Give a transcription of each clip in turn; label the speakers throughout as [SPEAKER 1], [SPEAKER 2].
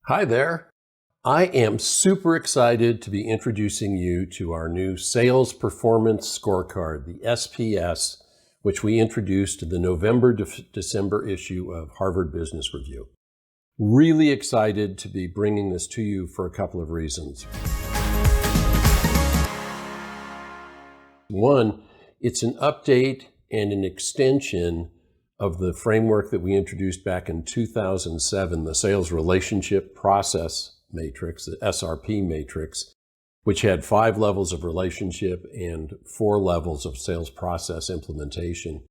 [SPEAKER 1] Hi there. I am super excited to be introducing you to our new Sales Performance Scorecard, the SPS, which we introduced in the November-December issue of Harvard Business Review. Really excited to be bringing this to you for a couple of reasons. One, it's an update and an extension of the framework that we introduced back in 2007, the Sales Relationship Process Matrix, the SRP matrix, which had 5 levels of relationship and 4 levels of sales process implementation.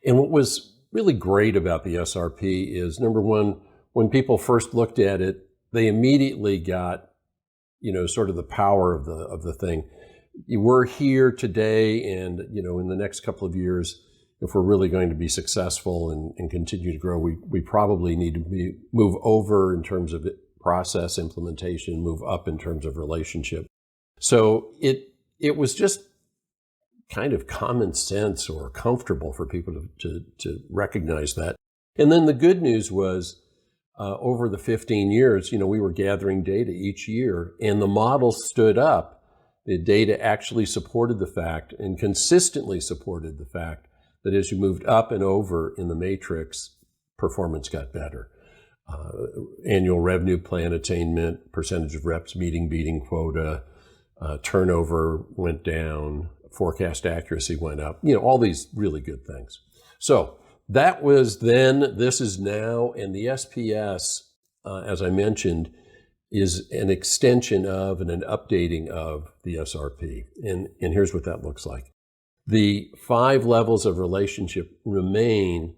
[SPEAKER 1] And what was really great about the SRP is, number one, when people first looked at it, they immediately got, sort of the power of the thing. We're here today, and, in the next couple of years, if we're really going to be successful and continue to grow, we probably need to move over in terms of process implementation, move up in terms of relationship. So it was just kind of common sense or comfortable for people to recognize that. And then the good news was, over the 15 years, we were gathering data each year, and the model stood up. The data actually supported the fact and consistently supported the fact that as you moved up and over in the matrix, performance got better. Annual revenue plan attainment, percentage of reps beating quota, turnover went down, forecast accuracy went up, all these really good things. So that was then, this is now, and the SPS, as I mentioned, is an extension of and an updating of the SRP. And here's what that looks like. The 5 levels of relationship remain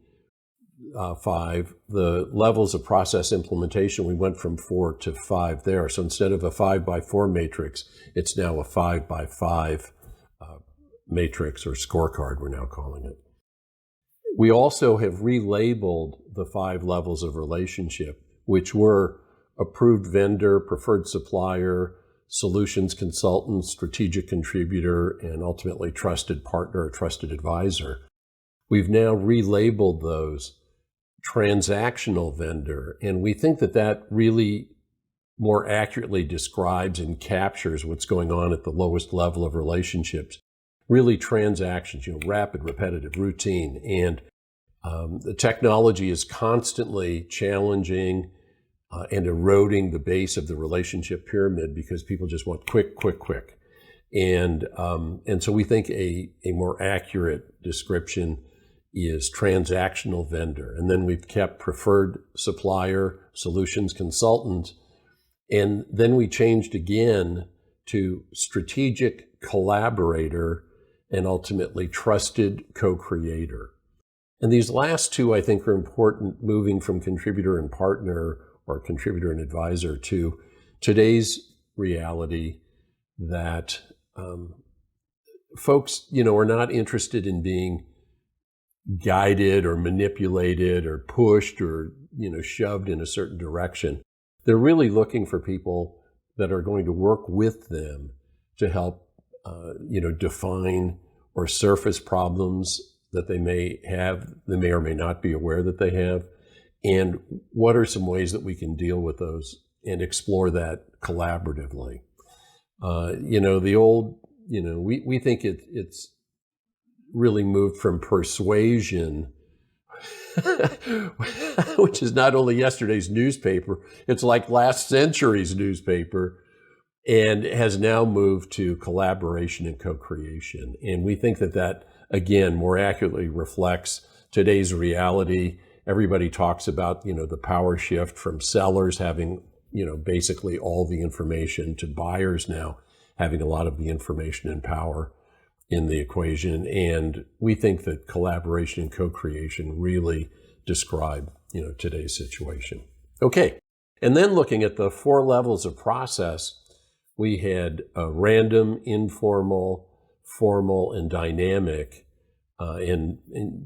[SPEAKER 1] 5. The levels of process implementation, we went from 4 to 5 there. So instead of a 5x4 matrix, it's now a 5x5 matrix or scorecard, we're now calling it. We also have relabeled the 5 levels of relationship, which were approved vendor, preferred supplier, solutions consultant, strategic contributor, and ultimately trusted partner or trusted advisor. We've now relabeled those transactional vendor, and we think that really more accurately describes and captures what's going on at the lowest level of relationships. Really transactions, rapid, repetitive, routine, and the technology is constantly challenging and eroding the base of the relationship pyramid because people just want quick. And so we think a more accurate description is transactional vendor. And then we've kept preferred supplier, solutions consultant, and then we changed again to strategic collaborator and ultimately trusted co-creator. And these last two, I think, are important, moving from contributor and partner or contributor and advisor to today's reality that folks, are not interested in being guided or manipulated or pushed or, shoved in a certain direction. They're really looking for people that are going to work with them to help, define or surface problems that they may or may not be aware that they have. And what are some ways that we can deal with those and explore that collaboratively? The old, we think it's really moved from persuasion, which is not only yesterday's newspaper, it's like last century's newspaper, and has now moved to collaboration and co-creation. And we think that, again, more accurately reflects today's reality. Everybody talks about, the power shift from sellers having, basically all the information to buyers now having a lot of the information and power in the equation. And we think that collaboration and co-creation really describe, today's situation. Okay. And then looking at the 4 levels of process, we had random, informal, formal, and dynamic. And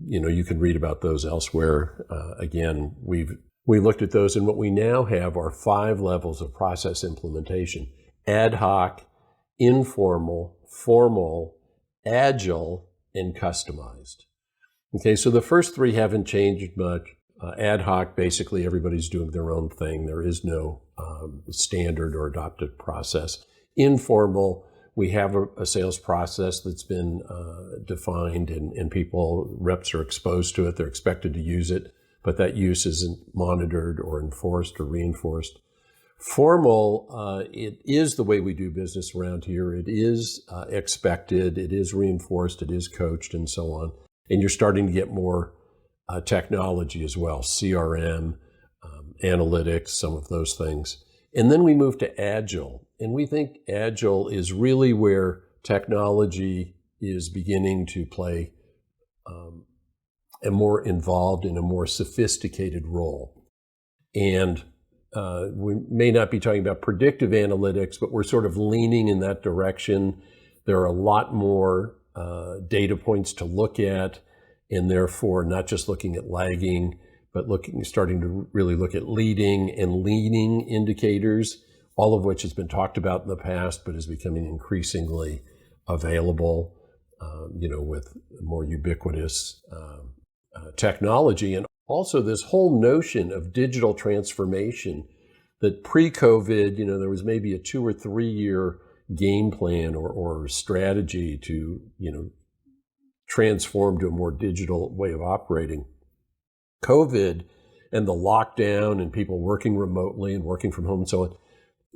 [SPEAKER 1] you can read about those elsewhere. Again, we looked at those, and what we now have are 5 levels of process implementation: ad hoc, informal, formal, agile, and customized. Okay, so the first 3 haven't changed much. Ad hoc, basically everybody's doing their own thing. There is no standard or adopted process. Informal, we have a sales process that's been defined, and reps are exposed to it. They're expected to use it, but that use isn't monitored or enforced or reinforced. Formal, it is the way we do business around here. It is expected, it is reinforced, it is coached, and so on. And you're starting to get more technology as well, CRM, analytics, some of those things. And then we move to Agile. And we think Agile is really where technology is beginning to play a more involved and a more sophisticated role. And we may not be talking about predictive analytics, but we're sort of leaning in that direction. There are a lot more data points to look at, and therefore not just looking at lagging, but starting to really look at leading and leading indicators, all of which has been talked about in the past, but is becoming increasingly available, with more ubiquitous technology. And also this whole notion of digital transformation that pre-COVID, there was maybe a 2 or 3 year game plan or strategy to, transform to a more digital way of operating. COVID and the lockdown and people working remotely and working from home and so on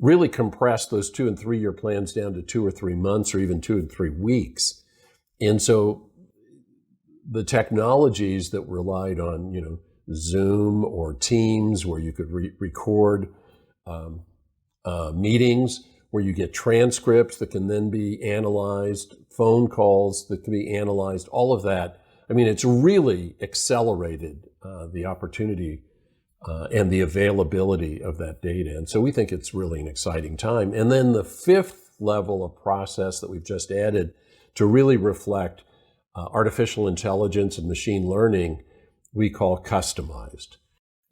[SPEAKER 1] really compressed those 2 and 3 year plans down to 2 or 3 months or even 2 and 3 weeks. And so the technologies that relied on, Zoom or Teams, where you could record meetings, where you get transcripts that can then be analyzed, phone calls that can be analyzed, all of that. I mean, it's really accelerated the opportunity and the availability of that data. And so we think it's really an exciting time. And then the 5th level of process that we've just added to really reflect artificial intelligence and machine learning, we call customized.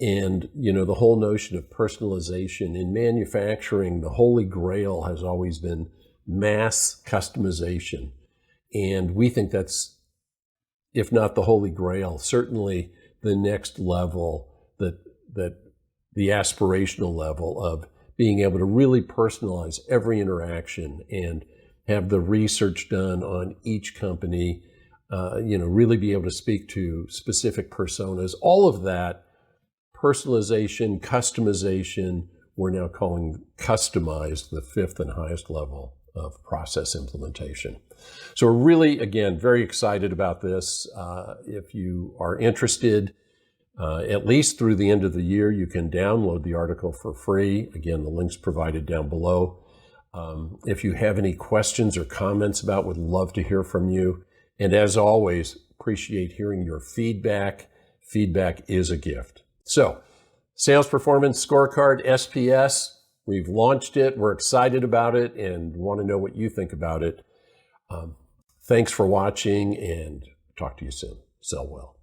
[SPEAKER 1] And, the whole notion of personalization in manufacturing, the holy grail has always been mass customization. And we think that's, if not the holy grail, certainly the next level, that the aspirational level of being able to really personalize every interaction and have the research done on each company, really be able to speak to specific personas, all of that personalization, customization, we're now calling customized the 5th and highest level of process implementation. So we're really, again, very excited about this. If you are interested, at least through the end of the year, you can download the article for free. Again, the link's provided down below. If you have any questions or comments about it, would love to hear from you. And as always, appreciate hearing your feedback. Feedback is a gift. So, Sales Performance Scorecard, SPS, we've launched it. We're excited about it and want to know what you think about it. Thanks for watching, and talk to you soon. Sell well.